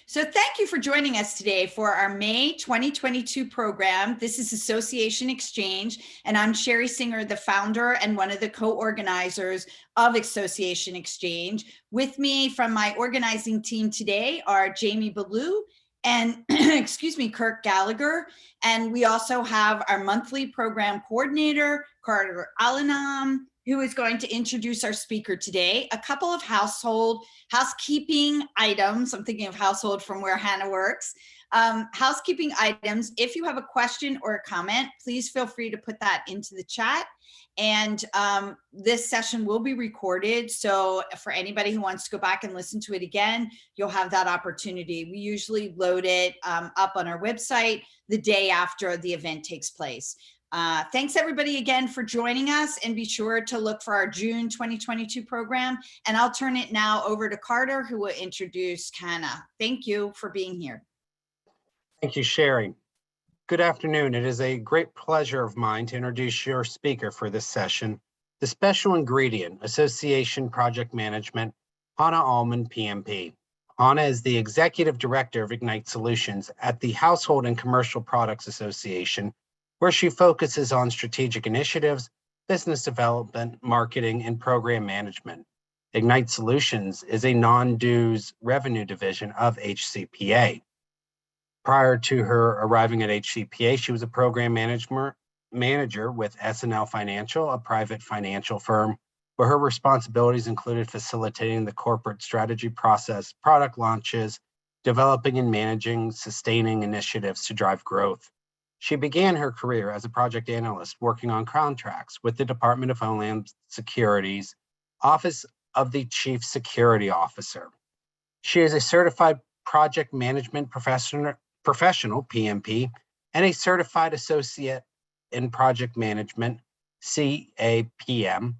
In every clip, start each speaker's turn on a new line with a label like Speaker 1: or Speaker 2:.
Speaker 1: So thank you for joining us today for our May 2022 program. This is Association Xchange, and I'm Sherry Singer, the founder and one of the co-organizers of Association Xchange. With me from my organizing team today are Jamie Ballou and Kirk Gallagher. And we also have our monthly program coordinator, Carter Alleman, who is going to introduce our speaker today. A couple of housekeeping items. I'm thinking of household from where Hannah works. Housekeeping items. If you have a question or a comment, please feel free to put that into the chat. And this session will be recorded. So for anybody who wants to go back and listen to it again, you'll have that opportunity. We usually load it up on our website the day after the event takes place. Thanks everybody again for joining us, and be sure to look for our June 2022 program. And I'll turn it now over to Carter, who will introduce Hannah. Thank you for being here.
Speaker 2: Thank you, Sherry. Good afternoon. It is a great pleasure of mine to introduce your speaker for this session, the special ingredient, Association Project Management, Hannah Alleman, PMP. Hannah is the Executive Director of Ignite Solutions at the Household and Commercial Products Association, where she focuses on strategic initiatives, business development, marketing, and program management. Ignite Solutions is a non-dues revenue division of HCPA. Prior to her arriving at HCPA, she was a program manager with S&L Financial, a private financial firm, where her responsibilities included facilitating the corporate strategy process, product launches, developing and managing, sustaining initiatives to drive growth. She began her career as a project analyst working on contracts with the Department of Homeland Security's Office of the Chief Security Officer. She is a certified project management professional, PMP, and a certified associate in project management, CAPM,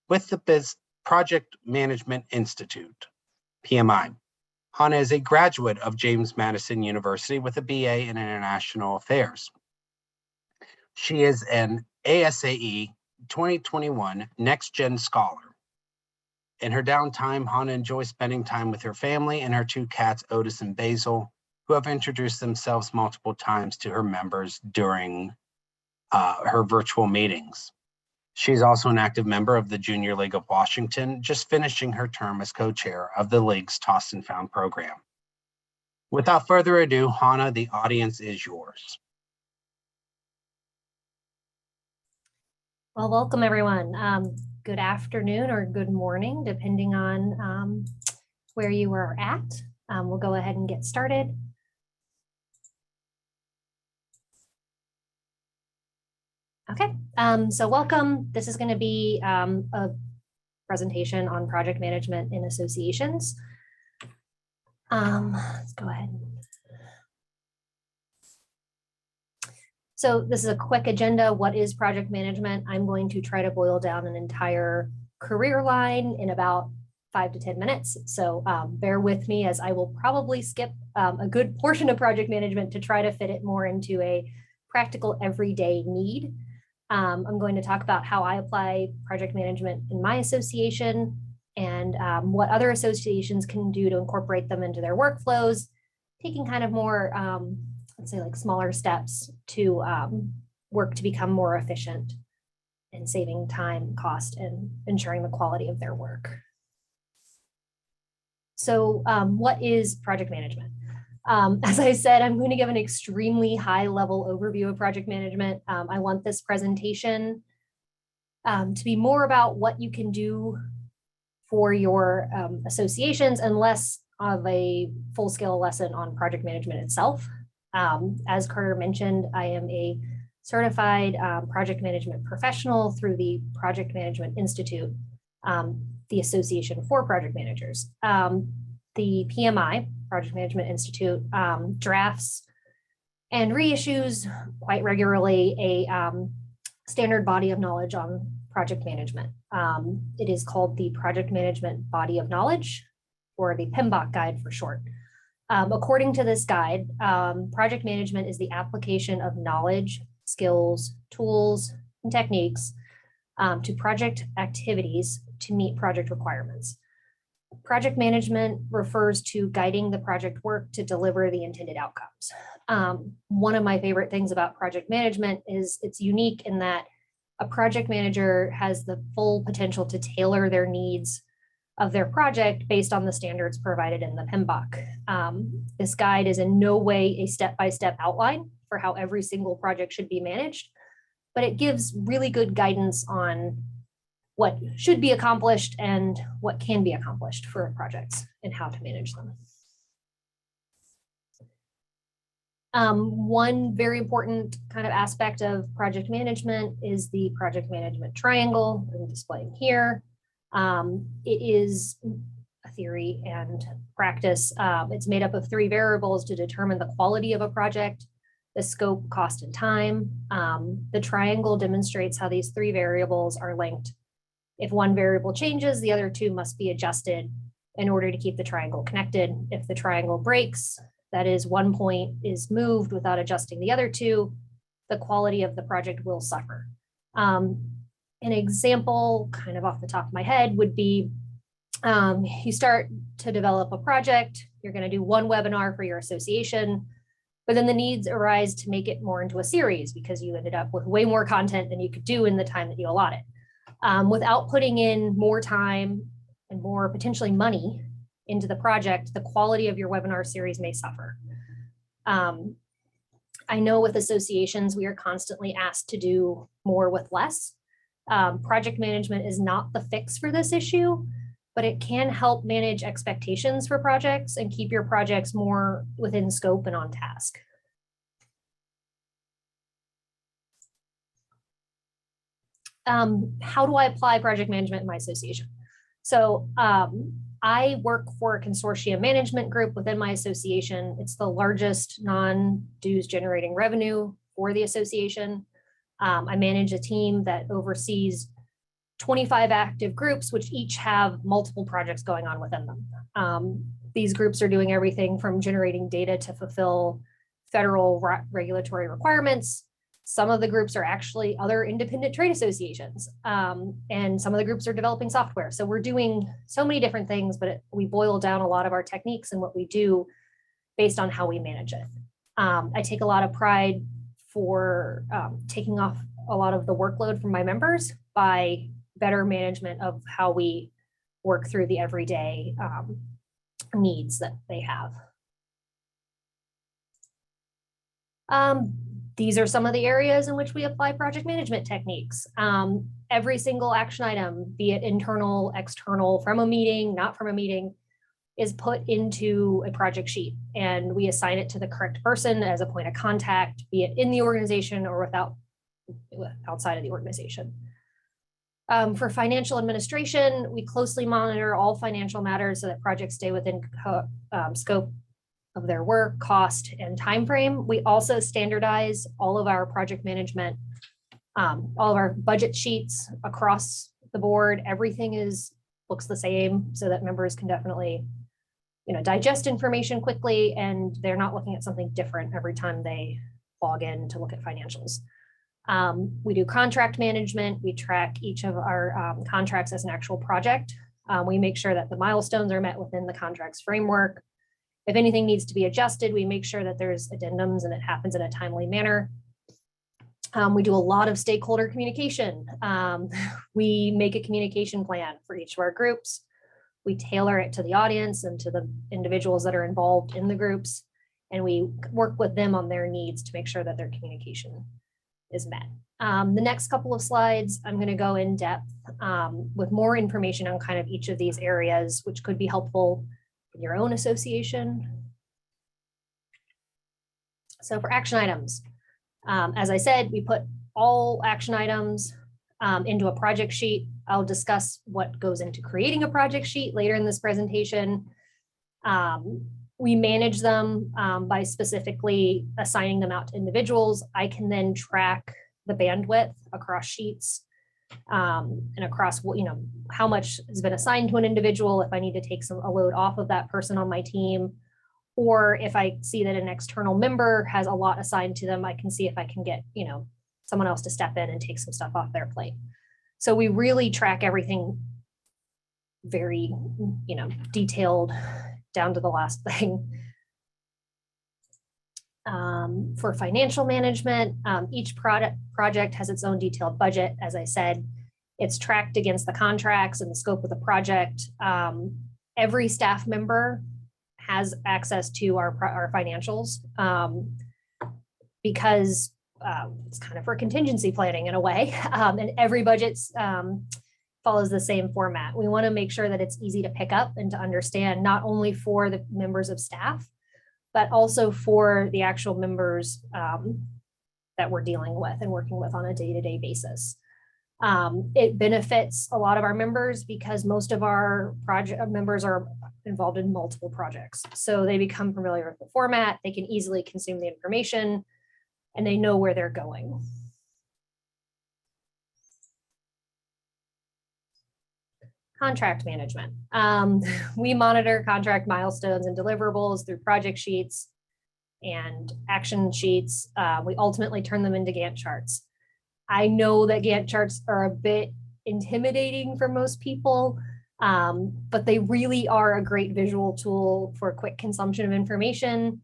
Speaker 2: with the Project Management Institute, PMI. Hannah is a graduate of James Madison University with a BA in International Affairs. She is an ASAE 2021 Next Gen Scholar. In her downtime, Hannah enjoys spending time with her family and her two cats, Otis and Basil, who have introduced themselves multiple times to her members during her virtual meetings. She's also an active member of the Junior League of Washington, just finishing her term as co-chair of the league's Tossed and Found program. Without further ado, Hannah, the audience is yours.
Speaker 3: Well, welcome everyone. Good afternoon or good morning, depending on where you are at. We'll go ahead and get started. Okay, so welcome. This is going to be a presentation on project management in associations. Let's go ahead. So this is a quick agenda. What is project management? I'm going to try to boil down an entire career line in about 5 to 10 minutes. So bear with me, as I will probably skip a good portion of project management to try to fit it more into a practical everyday need. I'm going to talk about how I apply project management in my association and what other associations can do to incorporate them into their workflows, taking kind of more let's say like smaller steps to work to become more efficient and saving time, cost, and ensuring the quality of their work. So what is project management? As I said, I'm going to give an extremely high level overview of project management. I want this presentation to be more about what you can do for your associations and less of a full-scale lesson on project management itself. As Carter mentioned, I am a certified project management professional through the Project Management Institute, the Association for Project Managers. The PMI, Project Management Institute, drafts and reissues quite regularly a standard body of knowledge on project management. It is called the Project Management Body of Knowledge, or the PMBOK guide for short. According to this guide, project management is the application of knowledge, skills, tools, and techniques to project activities to meet project requirements. Project management refers to guiding the project work to deliver the intended outcomes. One of my favorite things about project management is it's unique in that a project manager has the full potential to tailor their needs of their project based on the standards provided in the PMBOK. This guide is in no way a step-by-step outline for how every single project should be managed, but it gives really good guidance on what should be accomplished and what can be accomplished for projects and how to manage them. One very important kind of aspect of project management is the project management triangle. I'm displaying here. It is a theory and practice. It's made up of 3 variables to determine the quality of a project, the scope, cost, and time. The triangle demonstrates how these 3 variables are linked. If one variable changes, the other 2 must be adjusted in order to keep the triangle connected. If the triangle breaks, that is, one point is moved without adjusting the other 2, the quality of the project will suffer. An example, kind of off the top of my head, would be you start to develop a project, you're going to do one webinar for your association, but then the needs arise to make it more into a series because you ended up with way more content than you could do in the time that you allotted. Without putting in more time and more potentially money into the project, the quality of your webinar series may suffer. I know with associations, we are constantly asked to do more with less. Project management is not the fix for this issue, but it can help manage expectations for projects and keep your projects more within scope and on task. How do I apply project management in my association? So I work for a consortium management group within my association. It's the largest non-dues generating revenue for the association. I manage a team that oversees 25 active groups, which each have multiple projects going on within them. These groups are doing everything from generating data to fulfill federal regulatory requirements. Some of the groups are actually other independent trade associations, and some of the groups are developing software. So we're doing so many different things, but we boil down a lot of our techniques and what we do based on how we manage it. I take a lot of pride for taking off a lot of the workload from my members by better management of how we work through the everyday needs that they have. These are some of the areas in which we apply project management techniques. Every single action item, be it internal, external, from a meeting, not from a meeting, is put into a project sheet, and we assign it to the correct person as a point of contact, be it in the organization or outside of the organization. For financial administration, we closely monitor all financial matters so that projects stay within scope of their work, cost, and time frame. We also standardize all of our project management, all of our budget sheets across the board. Everything looks the same so that members can definitely, digest information quickly, and they're not looking at something different every time they log in to look at financials. We do contract management. We track each of our contracts as an actual project. We make sure that the milestones are met within the contract's framework. If anything needs to be adjusted, we make sure that there's addendums and it happens in a timely manner. We do a lot of stakeholder communication. We make a communication plan for each of our groups. We tailor it to the audience and to the individuals that are involved in the groups, and we work with them on their needs to make sure that their communication is met. The next couple of slides, I'm going to go in depth with more information on kind of each of these areas, which could be helpful in your own association. So for action items, as I said, we put all action items into a project sheet. I'll discuss what goes into creating a project sheet later in this presentation. We manage them by specifically assigning them out to individuals. I can then track the bandwidth across sheets and across how much has been assigned to an individual, if I need to take a load off of that person on my team, or if I see that an external member has a lot assigned to them, I can see if I can get someone else to step in and take some stuff off their plate. So we really track everything very, detailed down to the last thing. For financial management, each project has its own detailed budget. As I said, it's tracked against the contracts and the scope of the project. Every staff member has access to our financials because it's kind of for contingency planning in a way, and every budget follows the same format. We want to make sure that it's easy to pick up and to understand, not only for the members of staff, but also for the actual members that we're dealing with and working with on a day-to-day basis. It benefits a lot of our members because most of our project members are involved in multiple projects. So they become familiar with the format, they can easily consume the information, and they know where they're going. Contract management. We monitor contract milestones and deliverables through project sheets and action sheets. We ultimately turn them into Gantt charts. I know that Gantt charts are a bit intimidating for most people, but they really are a great visual tool for quick consumption of information,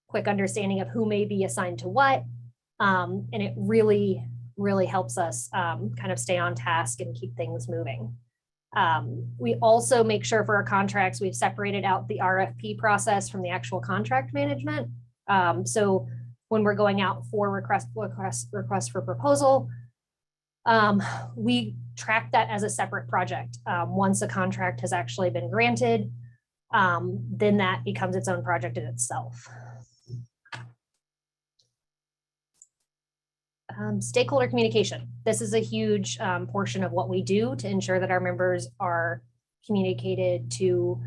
Speaker 3: quick understanding of who may be assigned to what, and it really, really helps us kind of stay on task and keep things moving. We also make sure for our contracts, we've separated out the RFP process from the actual contract management. So when we're going out for request for proposal, we track that as a separate project. Once a contract has actually been granted, then that becomes its own project in itself. Stakeholder communication. This is a huge portion of what we do to ensure that our members are communicated to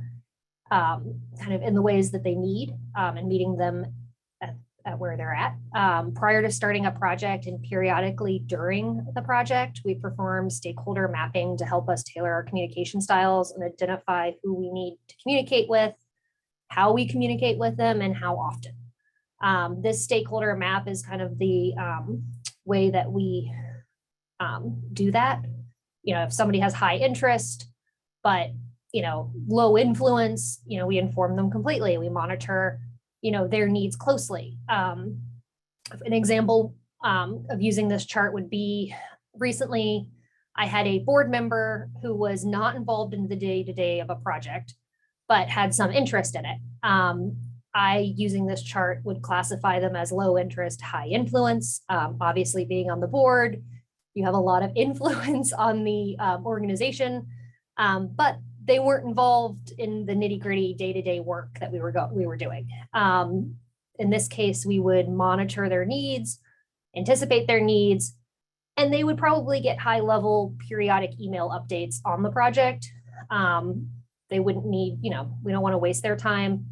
Speaker 3: kind of in the ways that they need and meeting them at where they're at. Prior to starting a project and periodically during the project, we perform stakeholder mapping to help us tailor our communication styles and identify who we need to communicate with, how we communicate with them, and how often. This stakeholder map is kind of the way that we do that. If somebody has high interest, but low influence, we inform them completely. We monitor, their needs closely. An example of using this chart would be recently, I had a board member who was not involved in the day-to-day of a project, but had some interest in it. I, using this chart, would classify them as low interest, high influence. Obviously, being on the board, you have a lot of influence on the organization, but they weren't involved in the nitty-gritty day-to-day work that we were doing. In this case, we would monitor their needs, anticipate their needs, and they would probably get high-level periodic email updates on the project. They wouldn't need, we don't want to waste their time.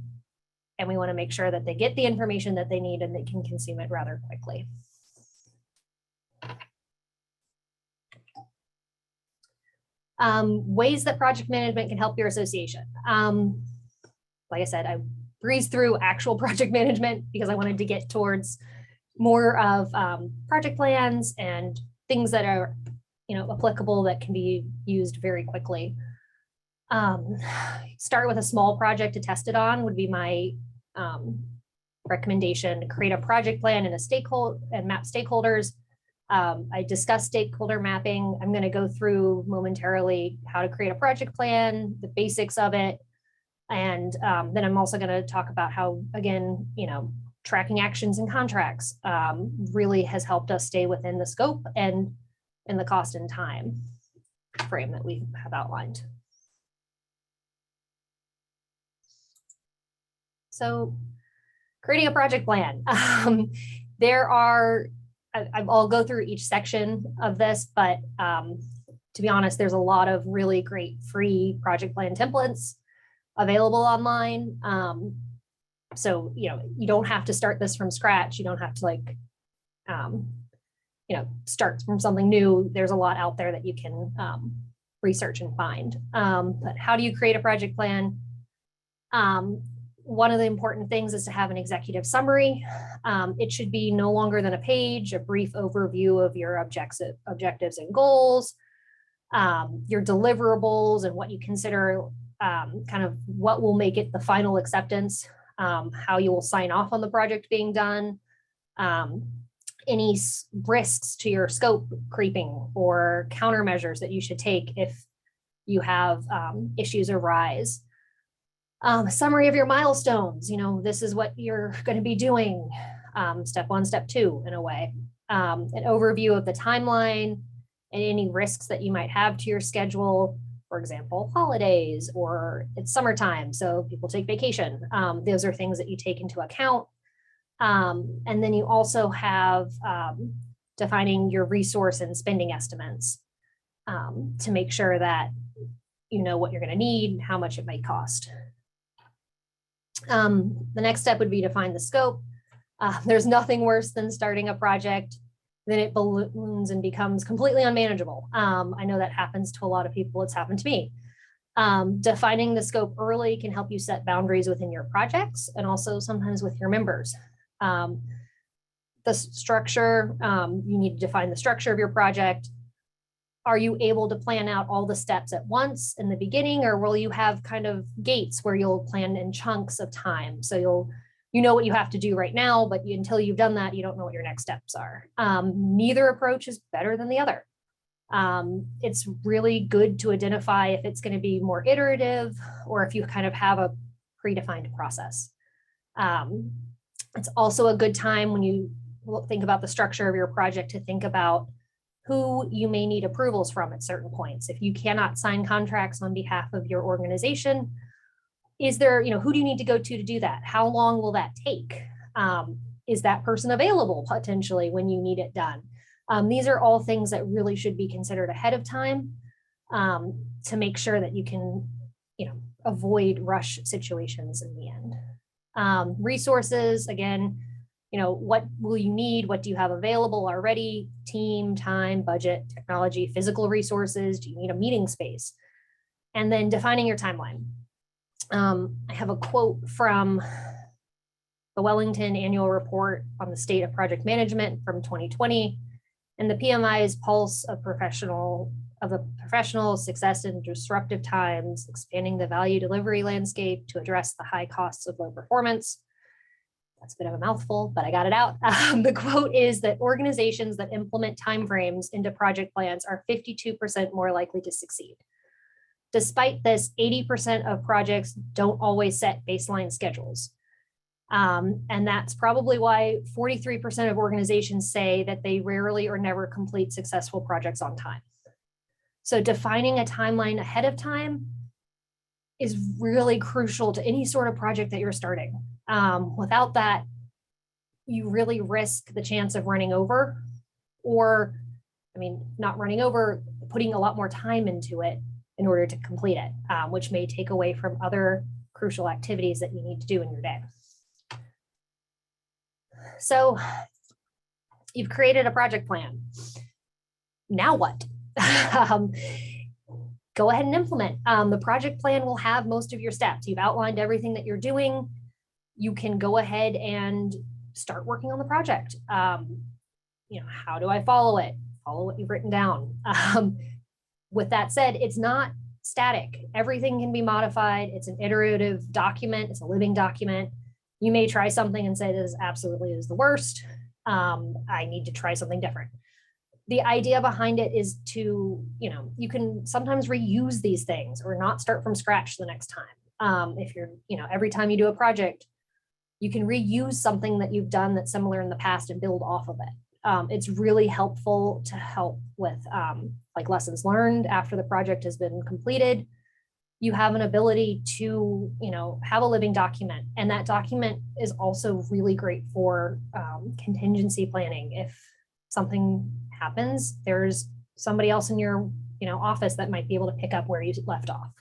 Speaker 3: And we want to make sure that they get the information that they need and they can consume it rather quickly. Ways that project management can help your association. Like I said, I breezed through actual project management because I wanted to get towards more of project plans and things that are applicable that can be used very quickly. Start with a small project to test it on would be my recommendation. To create a project plan and map stakeholders. I discussed stakeholder mapping. I'm going to go through momentarily how to create a project plan, the basics of it, and then I'm also going to talk about how, again, tracking actions and contracts really has helped us stay within the scope and in the cost and time frame that we have outlined. So creating a project plan. I'll go through each section of this, but to be honest, there's a lot of really great free project plan templates available online. So, you don't have to start this from scratch. You don't have to start from something new. There's a lot out there that you can research and find. But how do you create a project plan? One of the important things is to have an executive summary. It should be no longer than a page, a brief overview of your objectives and goals. your deliverables and what you consider kind of what will make it the final acceptance, how you will sign off on the project being done, any risks to your scope creeping or countermeasures that you should take if you have issues arise. Summary of your milestones, this is what you're going to be doing, step 1, step 2 in a way, an overview of the timeline and any risks that you might have to your schedule, for example, holidays, or it's summertime, so people take vacation. Those are things that you take into account. And then you also have defining your resource and spending estimates to make sure that you know what you're going to need, how much it might cost. The next step would be to find the scope. There's nothing worse than starting a project, then it balloons and becomes completely unmanageable. I know that happens to a lot of people. It's happened to me. Defining the scope early can help you set boundaries within your projects and also sometimes with your members. The structure, you need to define the structure of your project. Are you able to plan out all the steps at once in the beginning, or will you have kind of gates where you'll plan in chunks of time? So you know what you have to do right now, but until you've done that, you don't know what your next steps are. Neither approach is better than the other. It's really good to identify if it's going to be more iterative or if you kind of have a predefined process. It's also a good time when you think about the structure of your project to think about who you may need approvals from at certain points. If you cannot sign contracts on behalf of your organization, is there, who do you need to go to do that? How long will that take? Is that person available potentially when you need it done? These are all things that really should be considered ahead of time to make sure that you can, avoid rush situations in the end. Resources, again, what will you need? What do you have available already? Team, time, budget, technology, physical resources. Do you need a meeting space? And then defining your timeline. I have a quote from the Wellington Annual Report on the State of Project Management from 2020, and the PMI's Pulse of the Professional Success in Disruptive Times, expanding the value delivery landscape to address the high costs of low performance. That's a bit of a mouthful, but I got it out. The quote is that organizations that implement timeframes into project plans are 52% more likely to succeed. Despite this, 80% of projects don't always set baseline schedules. And that's probably why 43% of organizations say that they rarely or never complete successful projects on time. So defining a timeline ahead of time is really crucial to any sort of project that you're starting. Without that, you really risk the chance of running over, or, not running over, putting a lot more time into it in order to complete it, which may take away from other crucial activities that you need to do in your day. So you've created a project plan. Now what? Go ahead and implement. The project plan will have most of your steps. You've outlined everything that you're doing. You can go ahead and start working on the project. How do I follow it? Follow what you've written down. With that said, it's not static. Everything can be modified. It's an iterative document. It's a living document. You may try something and say this absolutely is the worst. I need to try something different. The idea behind it is to, you can sometimes reuse these things or not start from scratch the next time. If you're, every time you do a project, you can reuse something that you've done that's similar in the past and build off of it. It's really helpful to help with like lessons learned after the project has been completed. You have an ability to, have a living document, and that document is also really great for contingency planning. If something happens, there's somebody else in your, office that might be able to pick up where you left off.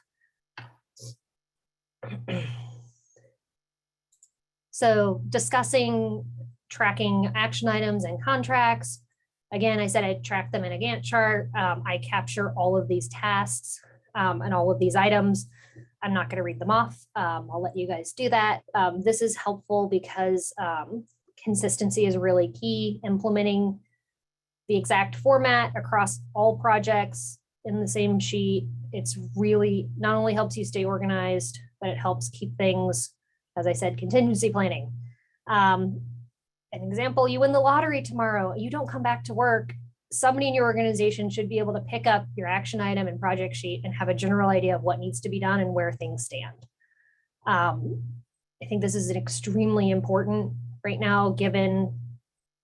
Speaker 3: So discussing tracking action items and contracts. Again, I said I'd track them in a Gantt chart. I capture all of these tasks and all of these items. I'm not going to read them off. I'll let you guys do that. This is helpful because consistency is really key. Implementing the exact format across all projects in the same sheet. It's really not only helps you stay organized, but it helps keep things, as I said, contingency planning. An example, you win the lottery tomorrow, you don't come back to work. Somebody in your organization should be able to pick up your action item and project sheet and have a general idea of what needs to be done and where things stand. I think this is extremely important right now, given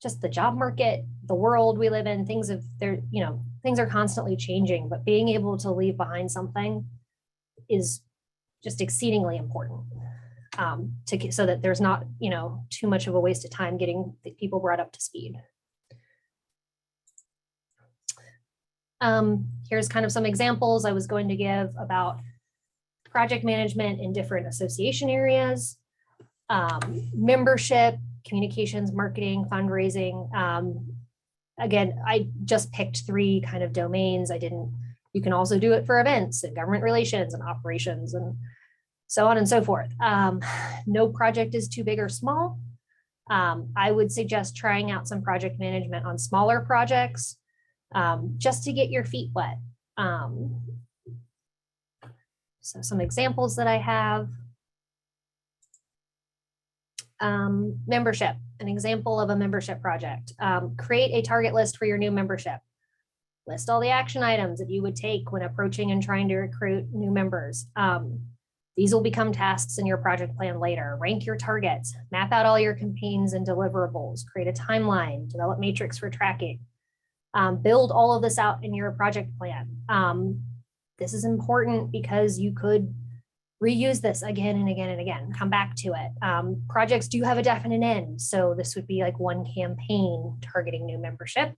Speaker 3: just the job market, the world we live in. Things are constantly changing, but being able to leave behind something is just exceedingly important, so that there's not, too much of a waste of time getting the people brought up to speed. Here's kind of some examples I was going to give about project management in different association areas, membership, communications, marketing, fundraising. Again, I just picked 3 kind of domains. You can also do it for events and government relations and operations and so on and so forth. No project is too big or small. I would suggest trying out some project management on smaller projects, just to get your feet wet. So some examples that I have. Membership, an example of a membership project. Create a target list for your new membership. List all the action items that you would take when approaching and trying to recruit new members. These will become tasks in your project plan later. Rank your targets, map out all your campaigns and deliverables, create a timeline, develop matrix for tracking. Build all of this out in your project plan. This is important because you could reuse this again and again and again, come back to it. Projects do have a definite end. So this would be like one campaign targeting new membership.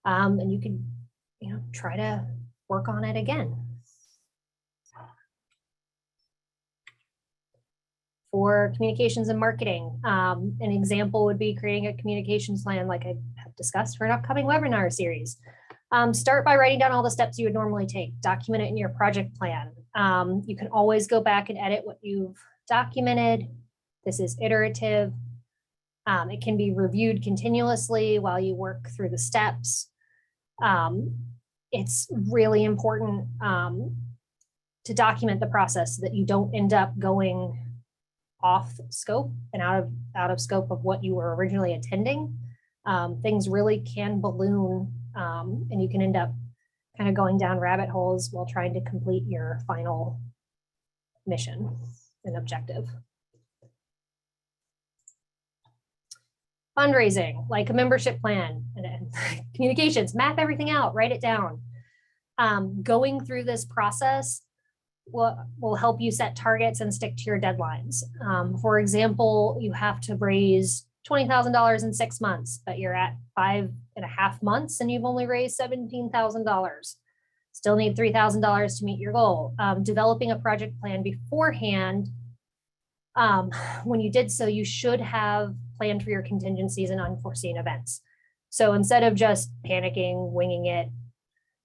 Speaker 3: And you could, try to work on it again. For communications and marketing, an example would be creating a communications plan like I have discussed for an upcoming webinar series. Start by writing down all the steps you would normally take, document it in your project plan. You can always go back and edit what you've documented. This is iterative. It can be reviewed continuously while you work through the steps. It's really important to document the process so that you don't end up going off scope and out of scope of what you were originally intending. Things really can balloon, and you can end up kind of going down rabbit holes while trying to complete your final mission and objective. Fundraising, like a membership plan and communications, map everything out, write it down. Going through this process will help you set targets and stick to your deadlines. For example, you have to raise $20,000 in 6 months, but you're at 5.5 months and you've only raised $17,000. Still need $3,000 to meet your goal. Developing a project plan beforehand, when you did so, you should have planned for your contingencies and unforeseen events. So instead of just panicking, winging it,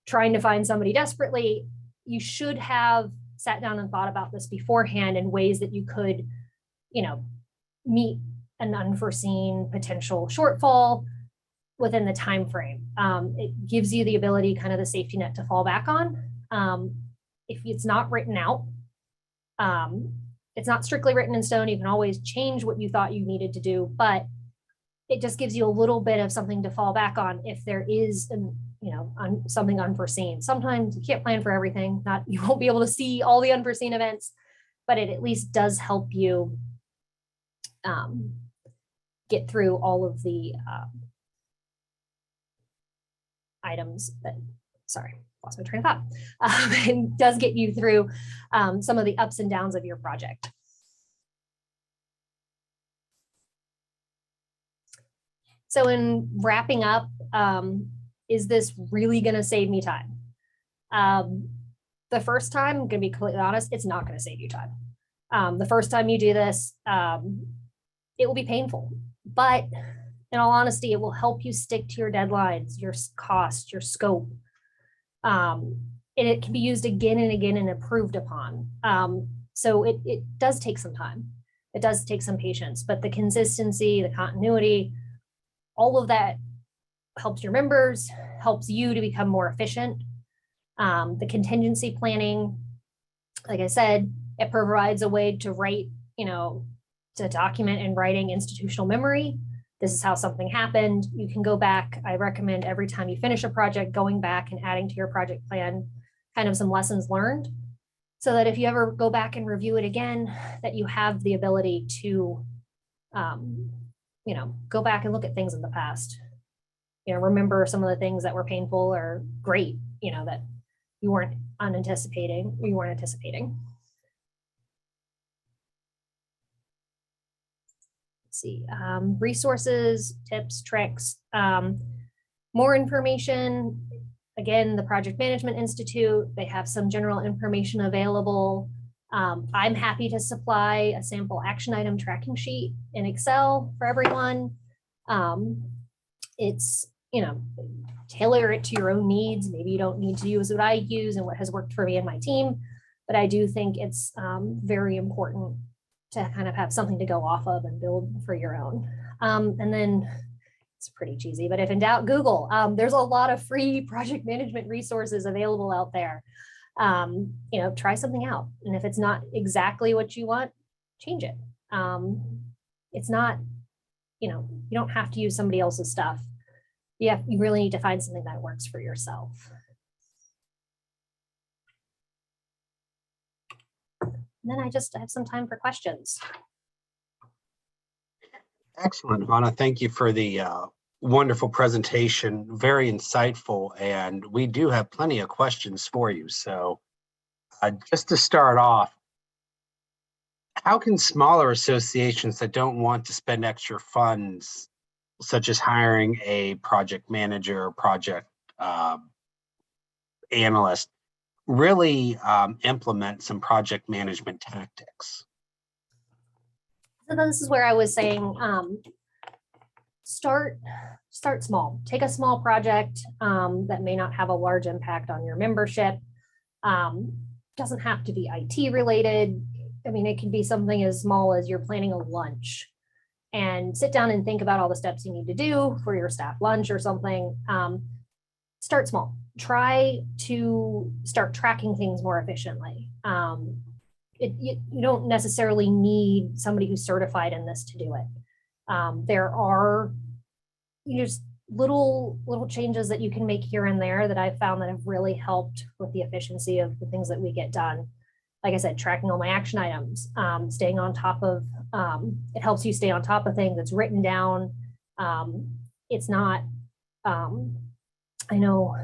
Speaker 3: trying to find somebody desperately, you should have sat down and thought about this beforehand in ways that you could, meet an unforeseen potential shortfall within the time frame. It gives you the ability, kind of the safety net to fall back on. If it's not written out, it's not strictly written in stone. You can always change what you thought you needed to do, but it just gives you a little bit of something to fall back on if there is something unforeseen. Sometimes you can't plan for everything. You won't be able to see all the unforeseen events, but it at least does help you get through all of the items that, sorry, lost my train of thought. It does get you through some of the ups and downs of your project. So in wrapping up, is this really going to save me time? The first time, I'm going to be completely honest, it's not going to save you time. The first time you do this, it will be painful, but in all honesty, it will help you stick to your deadlines, your cost, your scope. And it can be used again and again and improved upon. So it does take some time. It does take some patience, but the consistency, the continuity, all of that helps your members, helps you to become more efficient. The contingency planning, like I said, it provides a way to write, to document in writing institutional memory. This is how something happened. You can go back. I recommend every time you finish a project, going back and adding to your project plan kind of some lessons learned, so that if you ever go back and review it again, that you have the ability to, go back and look at things in the past. Remember some of the things that were painful or great, that you weren't anticipating. Let's see, resources, tips, tricks, more information. Again, the Project Management Institute, they have some general information available. I'm happy to supply a sample action item tracking sheet in Excel for everyone. It's, tailor it to your own needs. Maybe you don't need to use what I use and what has worked for me and my team, but I do think it's very important to kind of have something to go off of and build for your own. And then it's pretty cheesy, but if in doubt, Google. There's a lot of free project management resources available out there. Try something out. And if it's not exactly what you want, change it. It's not, you don't have to use somebody else's stuff. You really need to find something that works for yourself. And then I have some time for questions.
Speaker 2: Excellent, Hannah. Thank you for the wonderful presentation. Very insightful, and we do have plenty of questions for you. So just to start off, how can smaller associations that don't want to spend extra funds, such as hiring a project manager or project analyst, really implement some project management tactics?
Speaker 3: So this is where I was saying, start small. Take a small project that may not have a large impact on your membership. Doesn't have to be IT related. I mean, it can be something as small as you're planning a lunch, and sit down and think about all the steps you need to do for your staff lunch or something. Start small. Try to start tracking things more efficiently. You don't necessarily need somebody who's certified in this to do it. There are just little changes that you can make here and there that I've found that have really helped with the efficiency of the things that we get done. Like I said, tracking all my action items, staying on top of, it helps you stay on top of things. It's written down. It's not, I know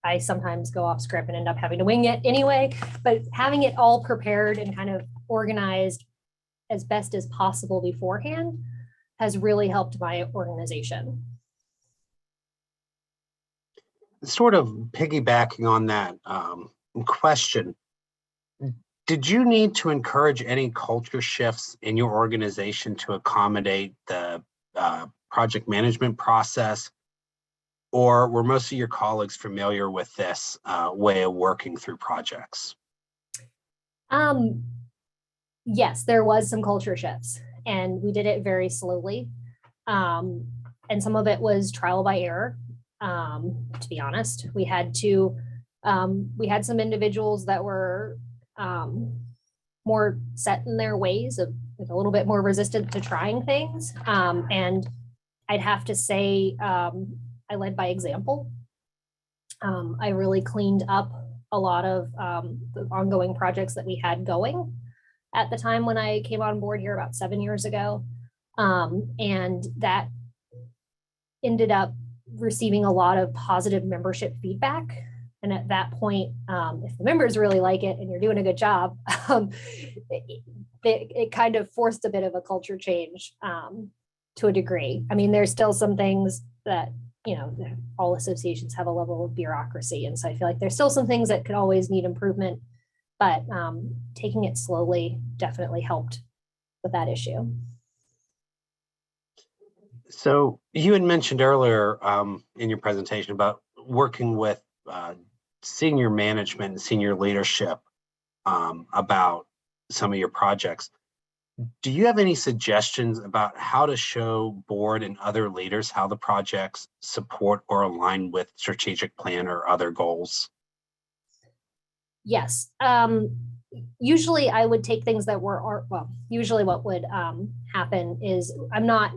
Speaker 3: I sometimes go off script and end up having to wing it anyway, but having it all prepared and kind of organized as best as possible beforehand has really helped my organization.
Speaker 2: Sort of piggybacking on that question, did you need to encourage any culture shifts in your organization to accommodate the project management process? Or were most of your colleagues familiar with this way of working through projects?
Speaker 3: Yes, there was some culture shifts, and we did it very slowly. And some of it was trial by error. To be honest, we had some individuals that were more set in their ways, of a little bit more resistant to trying things. And I'd have to say, I led by example. I really cleaned up a lot of the ongoing projects that we had going at the time when I came on board here about 7 years ago. And that ended up receiving a lot of positive membership feedback. And at that point, if the members really like it and you're doing a good job, it kind of forced a bit of a culture change to a degree. I mean, there's still some things that, all associations have a level of bureaucracy. And so I feel like there's still some things that could always need improvement, but taking it slowly definitely helped with that issue.
Speaker 2: So you had mentioned earlier in your presentation about working with senior management and senior leadership about some of your projects. Do you have any suggestions about how to show board and other leaders how the projects support or align with strategic plan or other goals?
Speaker 3: Yes. Usually I would take things that usually what would happen is I'm not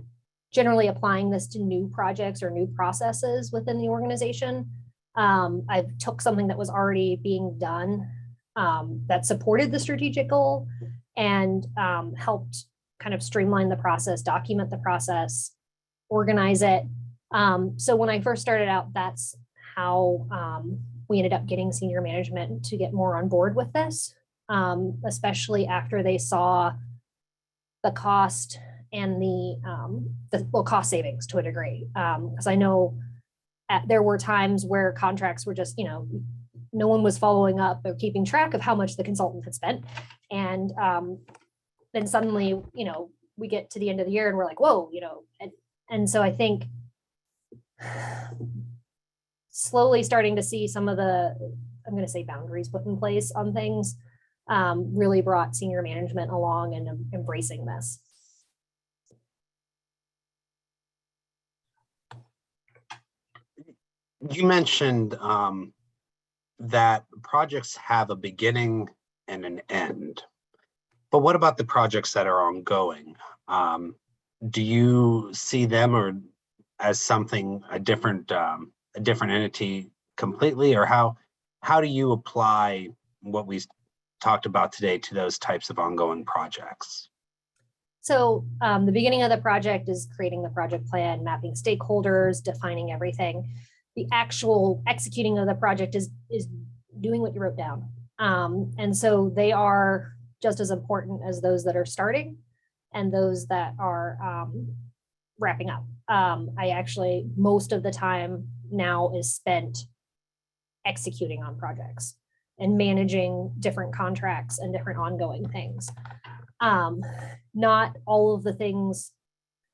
Speaker 3: generally applying this to new projects or new processes within the organization. I took something that was already being done that supported the strategic goal and helped kind of streamline the process, document the process, organize it. So when I first started out, that's how we ended up getting senior management to get more on board with this, especially after they saw the cost and the cost savings to a degree. Because I know there were times where contracts were just, no one was following up or keeping track of how much the consultant had spent. And then suddenly, we get to the end of the year and we're like, whoa, and so I think slowly starting to see some of the, I'm going to say boundaries put in place on things, really brought senior management along and embracing this.
Speaker 2: You mentioned that projects have a beginning and an end, but what about the projects that are ongoing? Do you see them or as something a different entity completely, or how do you apply what we talked about today to those types of ongoing projects?
Speaker 3: So the beginning of the project is creating the project plan, mapping stakeholders, defining everything. The actual executing of the project is doing what you wrote down. And so they are just as important as those that are starting and those that are wrapping up. I actually, most of the time now is spent executing on projects and managing different contracts and different ongoing things. Not all of the things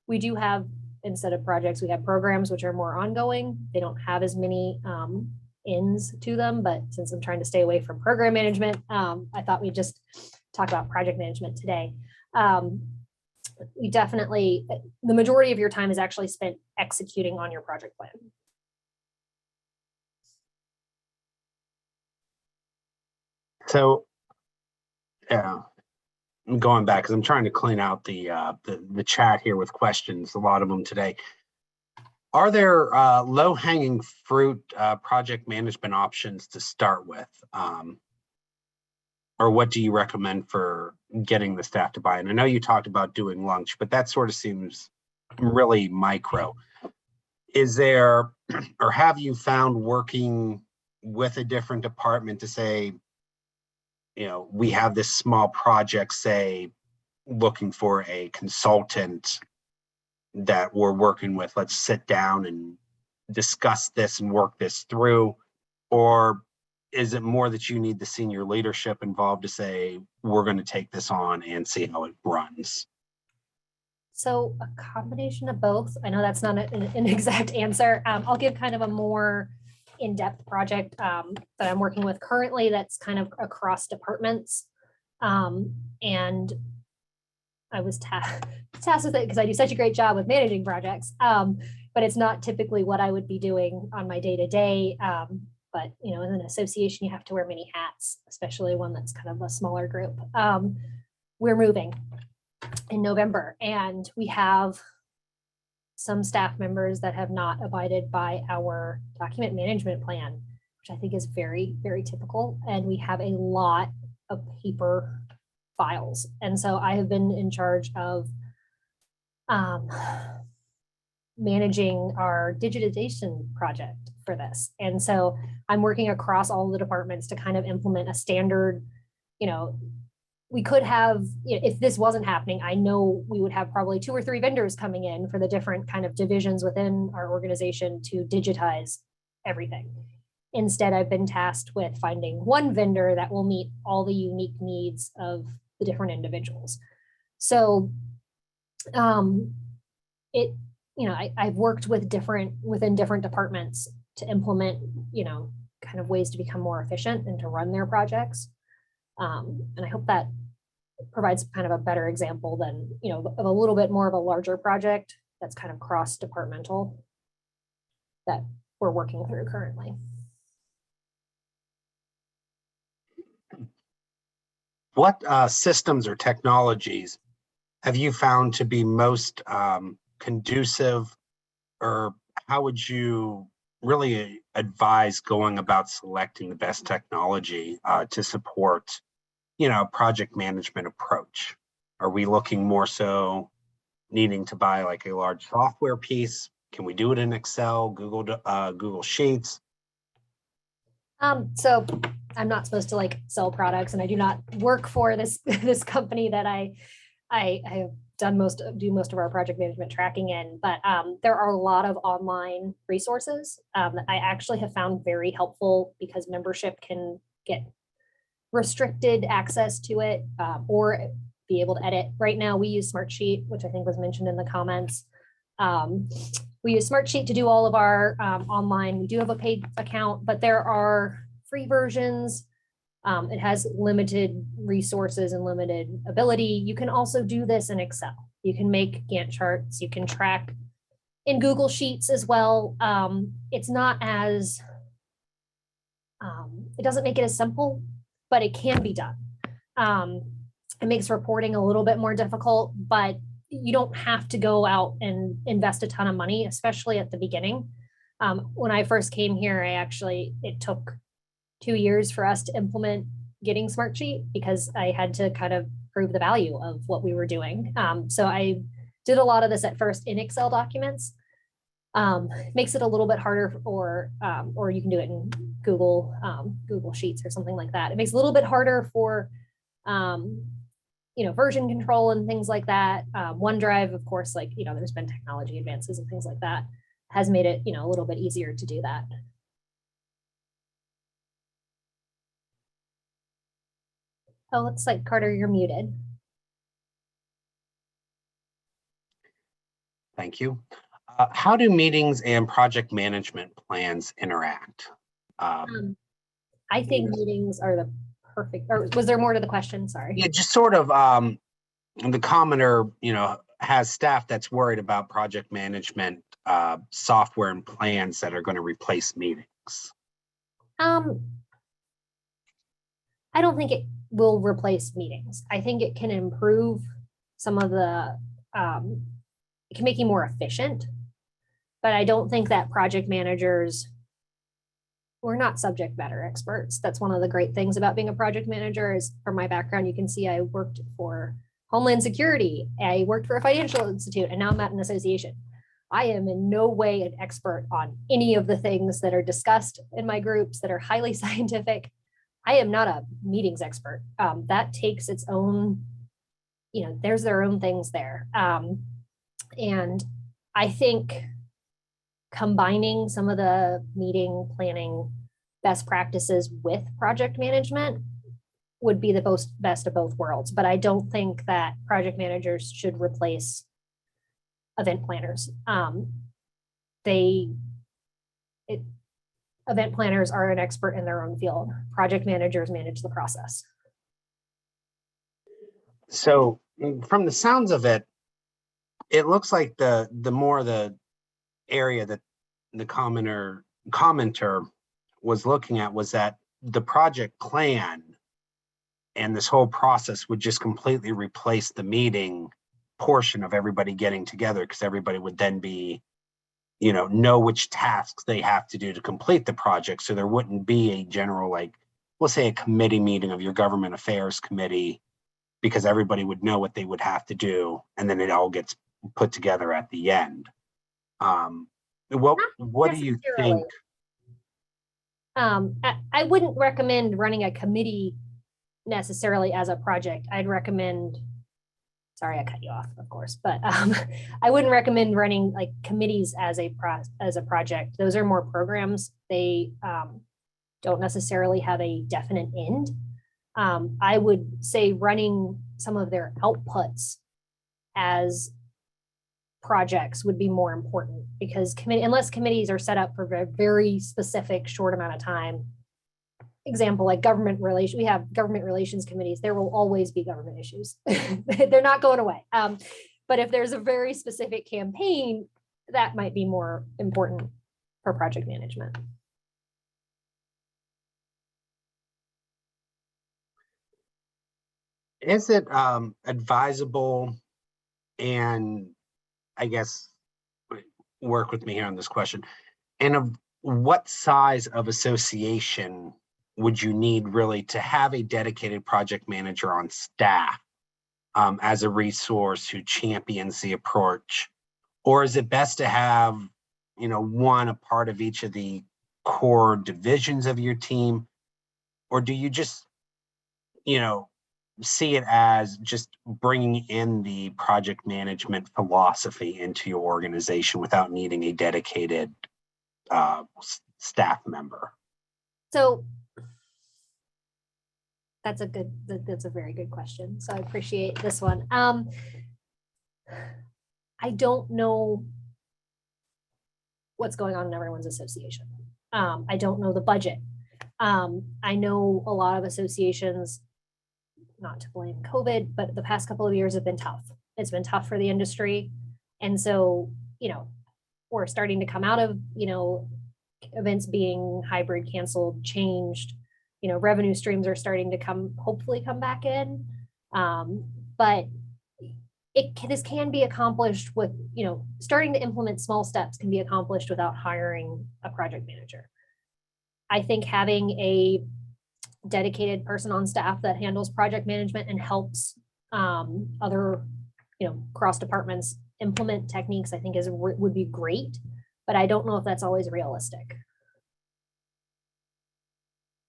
Speaker 3: we do have. Instead of projects, we have programs which are more ongoing. They don't have as many ends to them, but since I'm trying to stay away from program management, I thought we'd just talk about project management today. We definitely, the majority of your time is actually spent executing on your project plan.
Speaker 2: So, yeah. I'm going back because I'm trying to clean out the chat here with questions, a lot of them today. Are there low-hanging fruit project management options to start with? Or what do you recommend for getting the staff to buy in? I know you talked about doing lunch, but that sort of seems really micro. Is there, or have you found working with a different department to say, we have this small project, say, looking for a consultant that we're working with, let's sit down and discuss this and work this through? Or is it more that you need the senior leadership involved to say, we're going to take this on and see how it runs?
Speaker 3: So a combination of both. I know that's not an exact answer. I'll give kind of a more in-depth project that I'm working with currently that's kind of across departments. And I was tasked with it because I do such a great job with managing projects, but it's not typically what I would be doing on my day-to-day. But in an association, you have to wear many hats, especially one that's kind of a smaller group. We're moving in November, and we have some staff members that have not abided by our document management plan, which I think is very, very typical. And we have a lot of paper files. And so I have been in charge of managing our digitization project for this. And so I'm working across all the departments to kind of implement a standard, we could have, if this wasn't happening, I know we would have probably 2 or 3 vendors coming in for the different kind of divisions within our organization to digitize everything. Instead, I've been tasked with finding one vendor that will meet all the unique needs of the different individuals. So I've worked with within different departments to implement, kind of ways to become more efficient and to run their projects. And I hope that provides kind of a better example than, of a little bit more of a larger project that's kind of cross-departmental that we're working through currently.
Speaker 2: What systems or technologies have you found to be most conducive, or how would you really advise going about selecting the best technology to support, a project management approach? Are we looking more so needing to buy like a large software piece? Can we do it in Excel, Google Sheets?
Speaker 3: So I'm not supposed to like sell products, and I do not work for this this company that I have do most of our project management tracking in, but there are a lot of online resources that I actually have found very helpful because membership can get restricted access to it or be able to edit. Right now we use Smartsheet, which I think was mentioned in the comments. We use Smartsheet to do all of our online. We do have a paid account, but there are free versions. It has limited resources and limited ability. You can also do this in Excel. You can make Gantt charts. You can track in Google Sheets as well. It's not as, it doesn't make it as simple, but it can be done. It makes reporting a little bit more difficult, but you don't have to go out and invest a ton of money, especially at the beginning. When I first came here, it took 2 years for us to implement getting Smartsheet because I had to kind of prove the value of what we were doing. So I did a lot of this at first in Excel documents. Makes it a little bit harder, or you can do it in Google Sheets or something like that. It makes it a little bit harder for version control and things like that. OneDrive, of course, there's been technology advances and things like that, has made it a little bit easier to do that. Oh, looks like Carter, you're muted.
Speaker 2: Thank you. How do meetings and project management plans interact?
Speaker 3: I think meetings are the perfect, or was there more to the question? Sorry.
Speaker 2: Yeah, just sort of the commenter, has staff that's worried about project management software and plans that are going to replace meetings.
Speaker 3: I don't think it will replace meetings. I think it can improve some of the, it can make you more efficient, but I don't think that project managers, we're not subject matter experts. That's one of the great things about being a project manager is, from my background, you can see I worked for Homeland Security, I worked for a financial institute, and now I'm at an association. I am in no way an expert on any of the things that are discussed in my groups that are highly scientific. I am not a meetings expert. That takes its own, there's their own things there. And I think combining some of the meeting planning best practices with project management would be the best of both worlds. But I don't think that project managers should replace event planners. Event planners are an expert in their own field. Project managers manage the process.
Speaker 2: So from the sounds of it, it looks like the more the area that the commenter was looking at was that the project plan and this whole process would just completely replace the portion of everybody getting together, because everybody would then be know which tasks they have to do to complete the project. So there wouldn't be a general, we'll say a committee meeting of your government affairs committee, because everybody would know what they would have to do, and then it all gets put together at the end. What do you think?
Speaker 3: I wouldn't recommend running a committee necessarily as a project. I'd recommend, sorry, I cut you off, of course, but I wouldn't recommend running committees as a project. Those are more programs. They don't necessarily have a definite end. I would say running some of their outputs as projects would be more important, because unless committees are set up for a very specific short amount of time, example, like government relations, we have government relations committees, there will always be government issues. They're not going away. But if there's a very specific campaign, that might be more important for project management.
Speaker 2: is it advisable, and I guess work with me here on this question, and of what size of association would you need really to have a dedicated project manager on staff as a resource who champions the approach? Or is it best to have, one a part of each of the core divisions of your team? Or do you just, see it as just bringing in the project management philosophy into your organization without needing a dedicated staff member?
Speaker 3: So that's a very good question. So I appreciate this one. I don't know what's going on in everyone's association. I don't know the budget. I know a lot of associations, not to blame COVID, but the past couple of years have been tough. It's been tough for the industry. And so, we're starting to come out of, events being hybrid, canceled, changed, revenue streams are starting to hopefully come back in. But this can be accomplished with, starting to implement small steps can be accomplished without hiring a project manager. I think having a dedicated person on staff that handles project management and helps other, cross departments implement techniques, I think would be great, but I don't know if that's always realistic.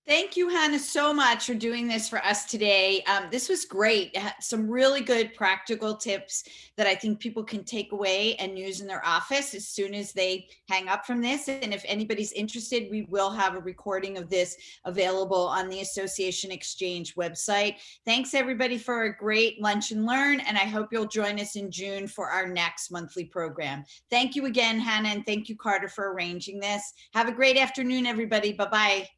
Speaker 1: Thank you, Hannah, so much for doing this for us today. This was great. It had some really good practical tips that I think people can take away and use in their office as soon as they hang up from this. And if anybody's interested, we will have a recording of this available on the Association Xchange website. Thanks, everybody, for a great lunch and learn. And I hope you'll join us in June for our next monthly program. Thank you again, Hannah, and thank you, Carter, for arranging this. Have a great afternoon, everybody. Bye-bye.